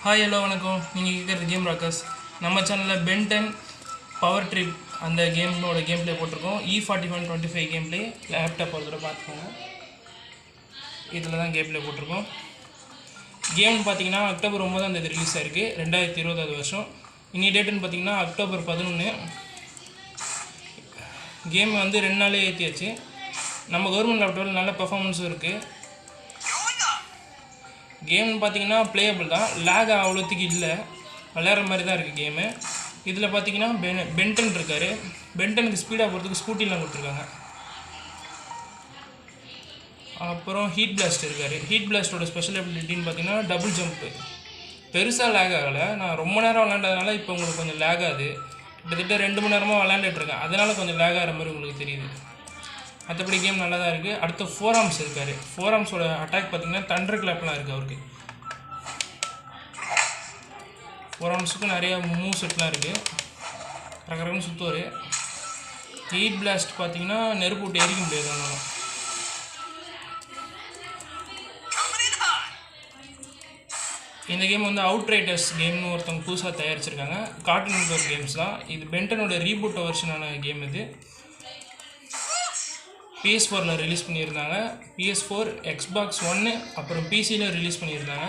Hi hello வணக்கம். நீங்கள் கேட்குறது கேம் ராக்கர்ஸ். நம்ம சேனலில் பென்டன் பவர் ட்ரிப் அந்த கேமோட கேம் ப்ளே போட்டிருக்கோம். E4125 கேம் ப்ளே லேப்டாப் ஒரு தடவை பார்த்துக்கோங்க. இதில் தான் கேம் ப்ளே போட்டிருக்கோம். கேம்னு பார்த்தீங்கன்னா அக்டோபர் 9 ரிலீஸ் ஆகிருக்கு, 2020 வருஷம். இன்னி டேட்டுன்னு பார்த்தீங்கன்னா அக்டோபர் 11. கேம் வந்து 2 நாளே ஏற்றியாச்சு. நம்ம கவர்மெண்ட் லேப்டாப்பில் நல்ல பெர்ஃபார்மன்ஸும் இருக்குது. கேம்னு பார்த்தீங்கன்னா ப்ளேயபிள் தான், லேக் அவ்வளோத்துக்கு இல்லை, விளையாடுற மாதிரி தான் இருக்குது கேமு. இதில் பார்த்தீங்கன்னா பென்டன் இருக்கார். பென்டனுக்கு ஸ்பீடாக போகிறதுக்கு ஸ்கூட்டிலாம் கொடுத்துருக்காங்க. அப்புறம் ஹீட் பிளாஸ்ட் இருக்கார். ஹீட் பிளாஸ்ட்டோட ஸ்பெஷல் எபிலிட்டின்னு பார்த்தீங்கன்னா டபுள் ஜம்ப்பு. பெருசாக லேக் ஆகலை, நான் ரொம்ப நேரம் விளாண்டதுனால இப்போ உங்களுக்கு கொஞ்சம் லேக் ஆகுது. கிட்டத்தட்ட 2 மணி நேரமாக விளாண்டுட்ருக்கேன், அதனால் கொஞ்சம் லேக் ஆகிற மாதிரி உங்களுக்கு தெரியுது. மற்றபடி கேம் நல்லா தான் இருக்குது. அடுத்து ஃபோர் ஆர்ம்ஸ் இருக்கார். ஃபோர் ஆர்ம்ஸோட அட்டாக் பார்த்தீங்கன்னா தண்டர் கிளாப்லாம் இருக்குது அவருக்கு. ஃபோர் ஆர்ம்ஸுக்கு நிறையா மூவ் செட்லாம் இருக்குது, கரெக்டாக சுற்றுவார். ஹீட் பிளாஸ்ட் பார்த்தீங்கன்னா நெருப்பு விட்டு எரிக்க முடியாது. அதனால இந்த கேம் வந்து அவுட் ரைட்டர்ஸ் கேம்னு ஒருத்தவங்க புதுசாக தயாரிச்சிருக்காங்க. கார்ட்டூன் நெட்வொர்க் கேம்ஸ் தான் இது. பென்டனோட ரீபூட் வெர்ஷனான கேம் இது. PS4ல் ரிலீஸ் பண்ணியிருந்தாங்க, PS4, Xbox One, அப்புறம் PCயில் ரிலீஸ் பண்ணியிருந்தாங்க.